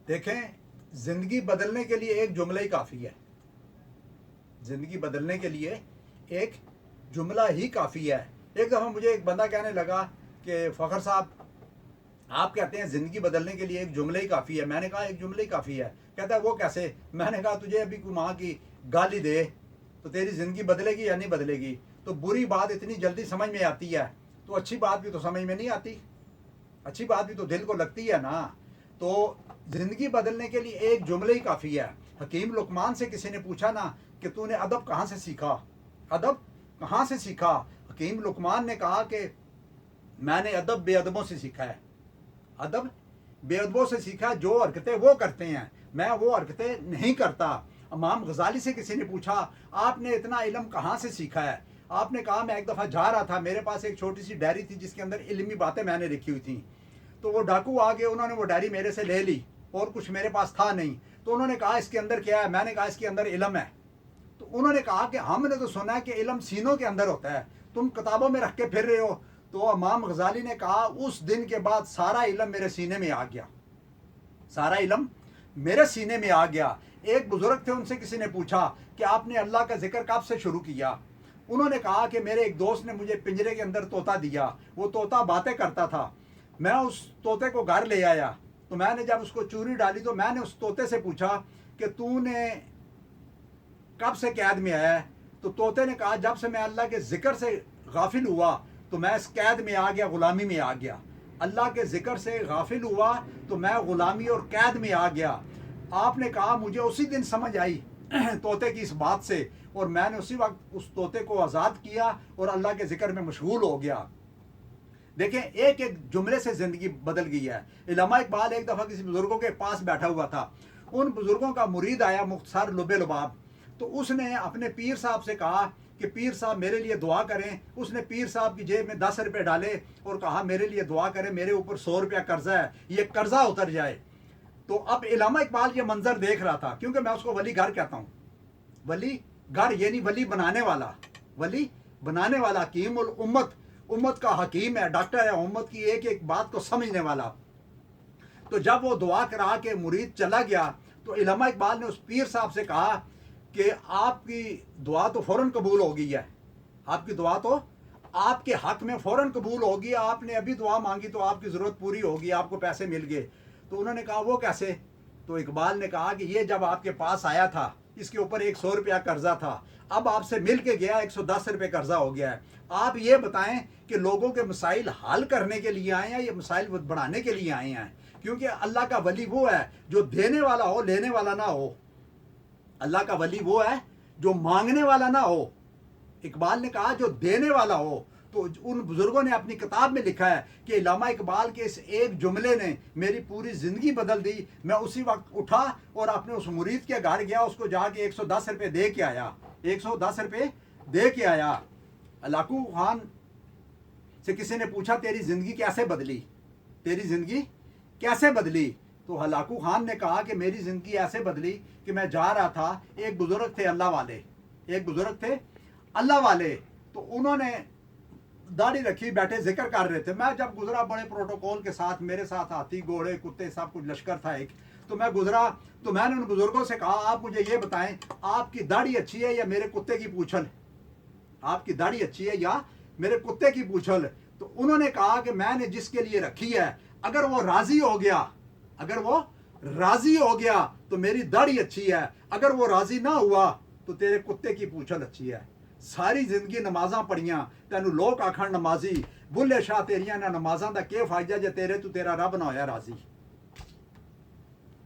دیکھیں زندگی بدلنے کے لیے ایک جملہ ہی کافی ہے. زندگی بدلنے کے لیے ایک جملہ ہی کافی ہے. ایک دفعہ مجھے ایک بندہ کہنے لگا کہ فخر صاحب آپ کہتے ہیں زندگی بدلنے کے لیے ایک جملہ ہی کافی ہے. میں نے کہا ایک جملہ ہی کافی ہے. کہتا ہے وہ کیسے؟ میں نے کہا تجھے ابھی کوئی ماں کی گالی دے تو تیری زندگی بدلے گی یا نہیں بدلے گی؟ تو بری بات اتنی جلدی سمجھ میں آتی ہے تو اچھی بات بھی تو سمجھ میں نہیں آتی. اچھی بات بھی تو دل کو لگتی ہے نا. تو زندگی بدلنے کے لیے ایک جملہ ہی کافی ہے. حکیم لقمان سے کسی نے پوچھا نا کہ تو نے ادب کہاں سے سیکھا؟ ادب کہاں سے سیکھا؟ حکیم لقمان نے کہا کہ میں نے ادب بے ادبوں سے سیکھا ہے. ادب بے ادبوں سے سیکھا. جو حرکتیں وہ کرتے ہیں میں وہ حرکتیں نہیں کرتا. امام غزالی سے کسی نے پوچھا آپ نے اتنا علم کہاں سے سیکھا ہے؟ آپ نے کہا میں ایک دفعہ جا رہا تھا, میرے پاس ایک چھوٹی سی ڈائری تھی جس کے اندر علمی باتیں میں نے لکھی ہوئی تھیں. تو وہ ڈاکو آ گئے, انہوں نے وہ ڈائری میرے سے لے لی اور کچھ میرے پاس تھا نہیں. تو انہوں نے کہا اس کے اندر کیا ہے؟ میں نے کہا اس کے اندر علم ہے. تو انہوں نے کہا کہ ہم نے تو سنا ہے کہ علم سینوں کے اندر ہوتا ہے, تم کتابوں میں رکھ کے پھر رہے ہو. تو امام غزالی نے کہا اس دن کے بعد سارا علم میرے سینے میں آ گیا. سارا علم میرے سینے میں آ گیا. ایک بزرگ تھے, ان سے کسی نے پوچھا کہ آپ نے اللہ کا ذکر کب سے شروع کیا؟ انہوں نے کہا کہ میرے ایک دوست نے مجھے پنجرے کے اندر طوطا دیا, وہ طوطا باتیں کرتا تھا, میں اس طوطے کو گھر لے آیا. تو میں نے جب اس کو چوری ڈالی تو میں نے اس طوطے سے پوچھا کہ تو نے کب سے قید میں آیا ہے؟ تو طوطے نے کہا جب سے میں اللہ کے ذکر سے غافل ہوا تو میں اس قید میں آ گیا, غلامی میں آ گیا. اللہ کے ذکر سے غافل ہوا تو میں غلامی اور قید میں آ گیا. آپ نے کہا مجھے اسی دن سمجھ آئی طوطے کی اس بات سے, اور میں نے اسی وقت اس طوطے کو آزاد کیا اور اللہ کے ذکر میں مشغول ہو گیا. دیکھیں ایک ایک جملے سے زندگی بدل گئی ہے. علامہ اقبال ایک دفعہ کسی بزرگوں کے پاس بیٹھا ہوا تھا. ان بزرگوں کا مرید آیا مختصر لب لباب. تو اس نے اپنے پیر صاحب سے کہا کہ پیر صاحب میرے لیے دعا کریں. اس نے پیر صاحب کی جیب میں 10 روپے ڈالے اور کہا میرے لیے دعا کریں, میرے اوپر 100 روپیہ قرضہ ہے, یہ قرضہ اتر جائے. تو اب علامہ اقبال یہ منظر دیکھ رہا تھا, کیونکہ میں اس کو ولی گھر کہتا ہوں. ولی گھر یعنی ولی بنانے والا, ولی بنانے والا. حکیم الامت, امت کا حکیم ہے, ڈاکٹر ہے, امت کی ایک ایک بات کو سمجھنے والا. تو جب وہ دعا کرا کے مرید چلا گیا تو علامہ اقبال نے اس پیر صاحب سے کہا کہ آپ کی دعا تو فوراً قبول ہو گئی ہے, آپ کی دعا تو آپ کے حق میں فوراً قبول ہوگی, آپ نے ابھی دعا مانگی تو آپ کی ضرورت پوری ہوگی, آپ کو پیسے مل گئے. تو انہوں نے کہا وہ کیسے؟ تو اقبال نے کہا کہ یہ جب آپ کے پاس آیا تھا اس کے اوپر 100 روپیہ قرضہ تھا, اب آپ سے مل کے گیا 110 روپے قرضہ ہو گیا ہے. آپ یہ بتائیں کہ لوگوں کے مسائل حل کرنے کے لیے آئے ہیں یا مسائل بڑھانے کے لیے آئے ہیں؟ کیونکہ اللہ کا ولی وہ ہے جو دینے والا ہو, لینے والا نہ ہو. اللہ کا ولی وہ ہے جو مانگنے والا نہ ہو. اقبال نے کہا جو دینے والا ہو. تو ان بزرگوں نے اپنی کتاب میں لکھا ہے کہ علامہ اقبال کے اس ایک جملے نے میری پوری زندگی بدل دی. میں اسی وقت اٹھا اور اپنے اس مرید کے گھر گیا, اس کو جا کے 110 روپے دے کے آیا, 110 روپے دے کے آیا. ہلاکو خان سے کسی نے پوچھا تیری زندگی کیسے بدلی, تیری زندگی کیسے بدلی؟ تو ہلاکو خان نے کہا کہ میری زندگی ایسے بدلی کہ میں جا رہا تھا, ایک بزرگ تھے اللہ والے, ایک بزرگ تھے اللہ والے. تو انہوں نے داڑھی رکھی, بیٹھے ذکر کر رہے تھے. میں جب گزرا بڑے پروٹوکول کے ساتھ, میرے ساتھ ہاتھی گھوڑے کتے سب کچھ لشکر تھا ایک. تو میں گزرا تو میں نے ان بزرگوں سے کہا آپ مجھے یہ بتائیں آپ کی داڑھی اچھی ہے یا میرے کتے کی پوچھل؟ آپ کی داڑھی اچھی ہے یا میرے کتے کی پوچھل؟ تو انہوں نے کہا کہ میں نے جس کے لیے رکھی ہے اگر وہ راضی ہو گیا, اگر وہ راضی ہو گیا تو میری داڑھی اچھی ہے, اگر وہ راضی نہ ہوا تو تیرے کتے کی پوچھل اچھی ہے. ساری زندگی نمازاں پڑھیاں تینوں لوگ آکھن نمازی, بلے شاہ تیریاں نہ نمازاں دا کی فائدہ جے تیرے تو تیرا رب نہ ہویا راضی.